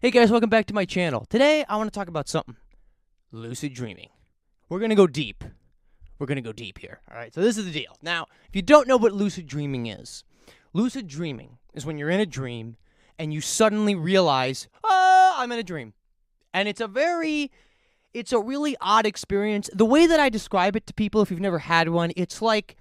Hey guys, welcome back to my channel. Today, I want to talk about something. Lucid dreaming. We're going to go deep. We're going to go deep here. All right, so this is the deal. Now, if you don't know what lucid dreaming is when you're in a dream and you suddenly realize, oh, I'm in a dream. And it's a really odd experience. The way that I describe it to people, if you've never had one, it's like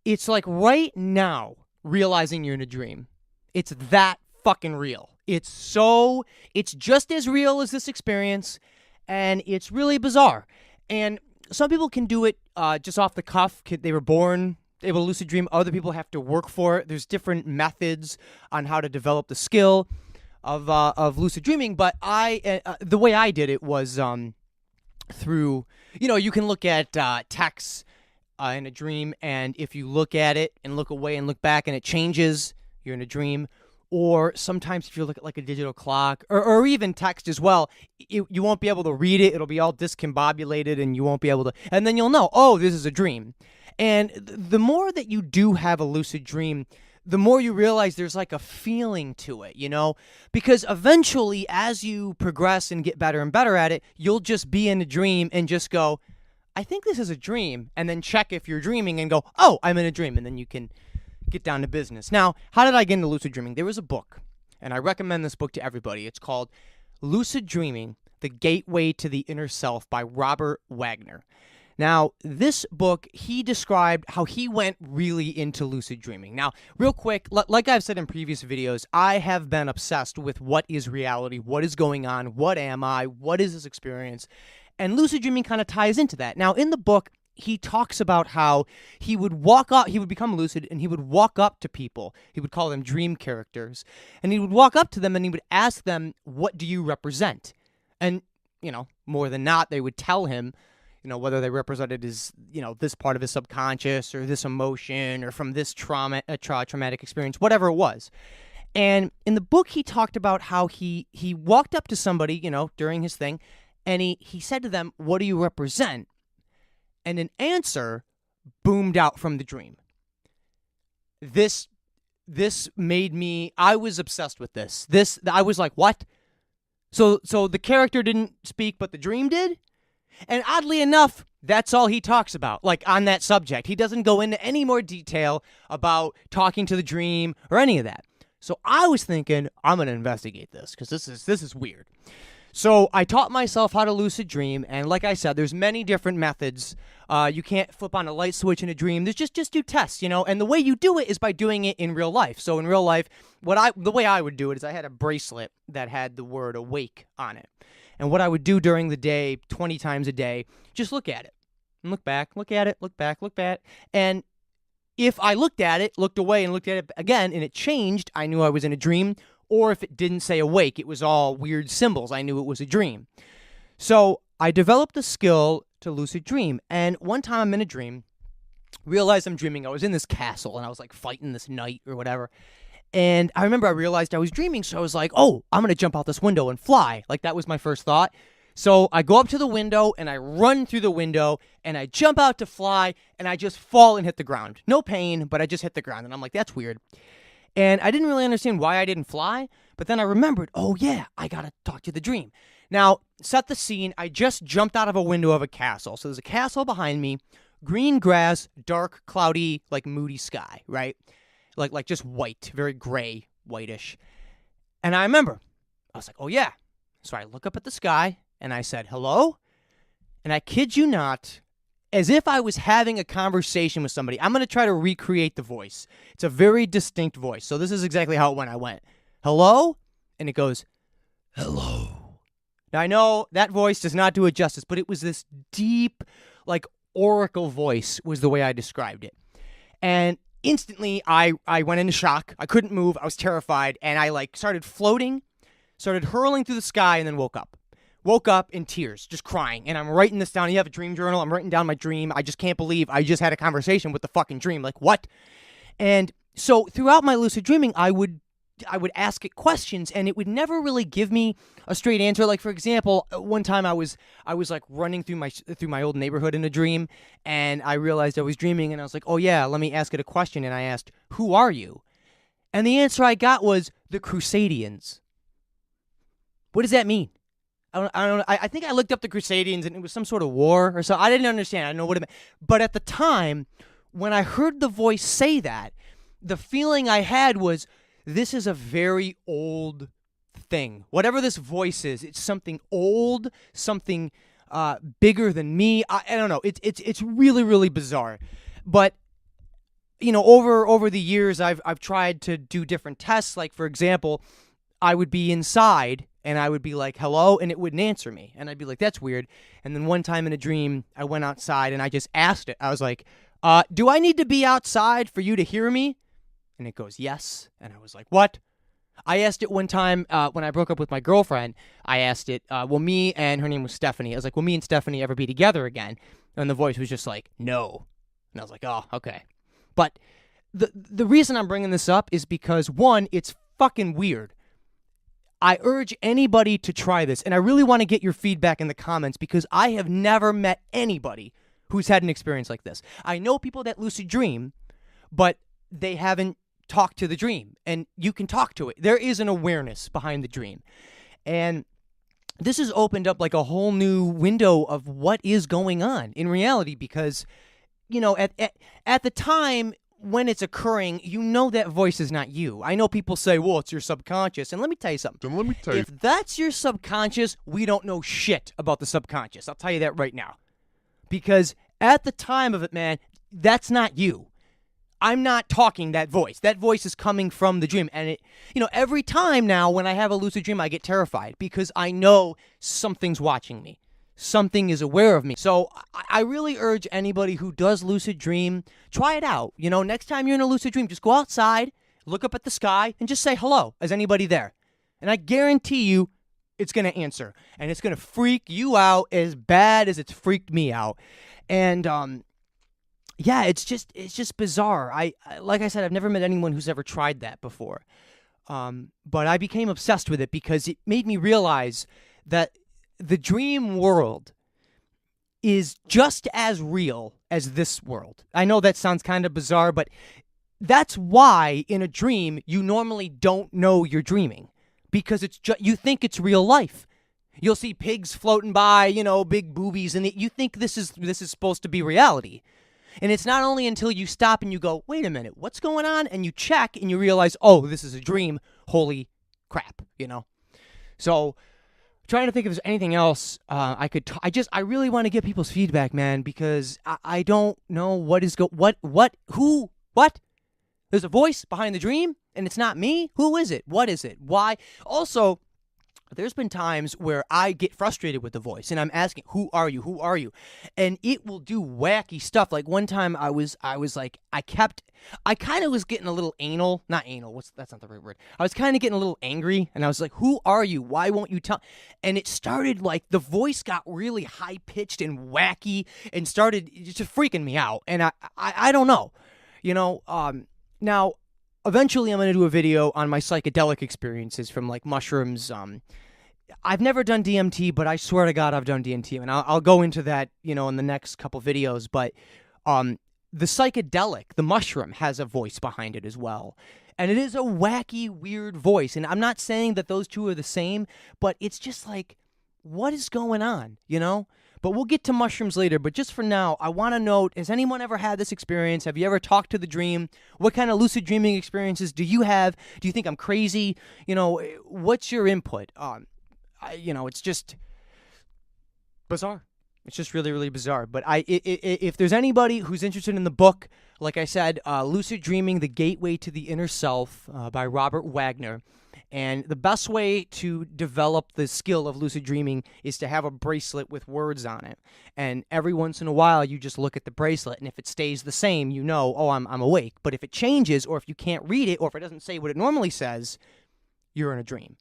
right now realizing you're in a dream. It's that fucking real. It's just as real as this experience, and it's really bizarre. And some people can do it just off the cuff. They were born able to lucid dream. Other people have to work for it. There's different methods on how to develop the skill of lucid dreaming. But the way I did it was through, you can look at texts in a dream, and if you look at it and look away and look back and it changes, you're in a dream. Or sometimes if you look at like a digital clock or even text as well, you won't be able to read it. It'll be all discombobulated and you won't be able to, and then you'll know, oh, this is a dream. And the more that you do have a lucid dream, the more you realize there's like a feeling to it, because eventually as you progress and get better and better at it, you'll just be in a dream and just go, I think this is a dream, and then check if you're dreaming and go, oh, I'm in a dream, and then you can get down to business. Now, how did I get into lucid dreaming? There was a book, and I recommend this book to everybody. It's called Lucid Dreaming, The Gateway to the Inner Self by Robert Wagner. Now, this book, he described how he went really into lucid dreaming. Now, real quick, like I've said in previous videos, I have been obsessed with what is reality, what is going on, what am I, what is this experience, and lucid dreaming kind of ties into that. Now, in the book, he talks about how he would become lucid, and he would walk up to people. He would call them dream characters. And he would walk up to them, and he would ask them, what do you represent? And, more than not, they would tell him, whether they represented his, this part of his subconscious or this emotion or from this traumatic experience, whatever it was. And in the book, he talked about how he walked up to somebody, during his thing, and he said to them, what do you represent? And an answer boomed out from the dream. This made me, I was obsessed with this. I was like, what? So the character didn't speak, but the dream did? And oddly enough, that's all he talks about, like on that subject. He doesn't go into any more detail about talking to the dream or any of that. So I was thinking, I'm going to investigate this because this is weird. So I taught myself how to lucid dream, and like I said, there's many different methods. You can't flip on a light switch in a dream. There's just do tests, and the way you do it is by doing it in real life. So in real life, the way I would do it is I had a bracelet that had the word awake on it. And what I would do during the day, 20 times a day, just look at it and look back, look at it, look back, look back. And if I looked at it, looked away and looked at it again, and it changed, I knew I was in a dream. Or if it didn't say awake, it was all weird symbols, I knew it was a dream. So I developed the skill to lucid dream. And one time I'm in a dream, realized I'm dreaming. I was in this castle, and I was like fighting this knight or whatever. And I remember I realized I was dreaming, so I was like, oh, I'm going to jump out this window and fly. Like, that was my first thought. So I go up to the window, and I run through the window, and I jump out to fly, and I just fall and hit the ground. No pain, but I just hit the ground. And I'm like, that's weird. And I didn't really understand why I didn't fly, but then I remembered, oh yeah, I gotta talk to the dream. Now, set the scene, I just jumped out of a window of a castle. So there's a castle behind me, green grass, dark, cloudy, like moody sky, right? Like just white, very gray, whitish. And I remember, I was like, oh yeah. So I look up at the sky, and I said, hello? And I kid you not, as if I was having a conversation with somebody. I'm going to try to recreate the voice. It's a very distinct voice. So this is exactly how it went. I went, hello? And it goes, hello. Now, I know that voice does not do it justice, but it was this deep, like, oracle voice was the way I described it. And instantly, I went into shock. I couldn't move. I was terrified. And I, started floating, started hurling through the sky, and then woke up. Woke up in tears, just crying, and I'm writing this down. You have a dream journal. I'm writing down my dream. I just can't believe I just had a conversation with the fucking dream. Like, what? And so throughout my lucid dreaming, I would ask it questions, and it would never really give me a straight answer. Like, for example, one time I was like running through my old neighborhood in a dream, and I realized I was dreaming, and I was like, oh yeah, let me ask it a question. And I asked, who are you? And the answer I got was the Crusadians. What does that mean? I think I looked up the Crusadians and it was some sort of war or so. I didn't understand. I don't know what it meant. But at the time, when I heard the voice say that, the feeling I had was, this is a very old thing. Whatever this voice is, it's something old, something bigger than me. I don't know. It's really, really bizarre. But you know, over the years, I've tried to do different tests. Like, for example, I would be inside and I would be like, hello, and it wouldn't answer me. And I'd be like, that's weird. And then one time in a dream, I went outside and I just asked it. I was like, do I need to be outside for you to hear me? And it goes, yes. And I was like, what? I asked it one time when I broke up with my girlfriend. I asked it, will me and her name was Stephanie. I was like, will me and Stephanie ever be together again? And the voice was just like, no. And I was like, oh, okay. But the reason I'm bringing this up is because, one, it's fucking weird. I urge anybody to try this, and I really want to get your feedback in the comments because I have never met anybody who's had an experience like this. I know people that lucid dream, but they haven't talked to the dream, and you can talk to it. There is an awareness behind the dream, and this has opened up like a whole new window of what is going on in reality because, you know, at the time when it's occurring, you know that voice is not you. I know people say, well, it's your subconscious. And let me tell you something. If that's your subconscious, we don't know shit about the subconscious. I'll tell you that right now. Because at the time of it, man, that's not you. I'm not talking that voice. That voice is coming from the dream. And it, you know, every time now when I have a lucid dream, I get terrified because I know something's watching me. Something is aware of me. So I really urge anybody who does lucid dream, try it out. You know, next time you're in a lucid dream, just go outside, look up at the sky, and just say hello. Is anybody there? And I guarantee you it's going to answer. And it's going to freak you out as bad as it's freaked me out. And yeah, it's just bizarre. I like I said, I've never met anyone who's ever tried that before. But I became obsessed with it because it made me realize that the dream world is just as real as this world. I know that sounds kind of bizarre, but that's why in a dream you normally don't know you're dreaming because it's you think it's real life. You'll see pigs floating by, you know, big boobies, and you think this is supposed to be reality. And it's not only until you stop and you go, wait a minute, what's going on? And you check and you realize, oh, this is a dream. Holy crap, you know? So trying to think if there's anything else I could. I really want to get people's feedback, man, because I don't know what is who. There's a voice behind the dream, and it's not me. Who is it? What is it? Why? Also, there's been times where I get frustrated with the voice, and I'm asking, "Who are you? Who are you?" And it will do wacky stuff. Like one time, I was like, I kind of was getting a little anal. Not anal. That's not the right word. I was kind of getting a little angry, and I was like, "Who are you? Why won't you tell?" And it started like the voice got really high pitched and wacky, and started just freaking me out. And I don't know, you know. Now, eventually, I'm gonna do a video on my psychedelic experiences from like mushrooms. I've never done DMT, but I swear to God, I've done DMT, and I'll go into that, you know, in the next couple videos. But the psychedelic, the mushroom, has a voice behind it as well, and it is a wacky, weird voice. And I'm not saying that those two are the same, but it's just like, what is going on, you know? But we'll get to mushrooms later. But just for now, I want to note, has anyone ever had this experience? Have you ever talked to the dream? What kind of lucid dreaming experiences do you have? Do you think I'm crazy? You know, what's your input? You know, it's just bizarre. It's just really, really bizarre. But if there's anybody who's interested in the book, like I said, Lucid Dreaming, The Gateway to the Inner Self by Robert Wagner. And the best way to develop the skill of lucid dreaming is to have a bracelet with words on it. And every once in a while, you just look at the bracelet, and if it stays the same, you know, oh, I'm awake. But if it changes, or if you can't read it, or if it doesn't say what it normally says, you're in a dream.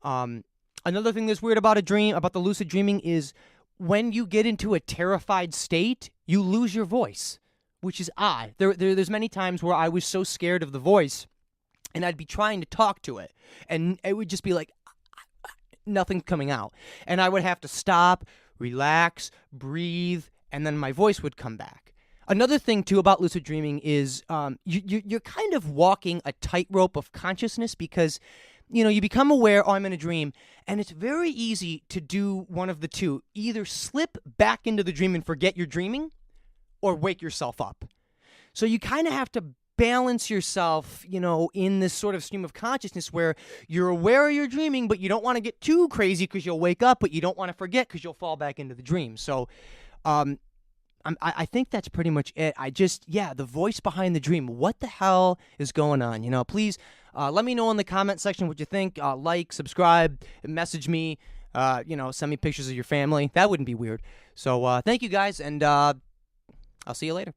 Another thing that's weird about the lucid dreaming, is when you get into a terrified state, you lose your voice, which is odd. There's many times where I was so scared of the voice, and I'd be trying to talk to it, and it would just be like, nothing's coming out. And I would have to stop, relax, breathe, and then my voice would come back. Another thing, too, about lucid dreaming is you're kind of walking a tightrope of consciousness, because you become aware, oh, I'm in a dream, and it's very easy to do one of the two. Either slip back into the dream and forget you're dreaming, or wake yourself up. So you kind of have to balance yourself, in this sort of stream of consciousness where you're aware you're dreaming, but you don't want to get too crazy because you'll wake up, but you don't want to forget because you'll fall back into the dream. So I think that's pretty much it. The voice behind the dream. What the hell is going on? Please let me know in the comment section what you think. Like, subscribe, message me, send me pictures of your family. That wouldn't be weird. So thank you guys, and I'll see you later.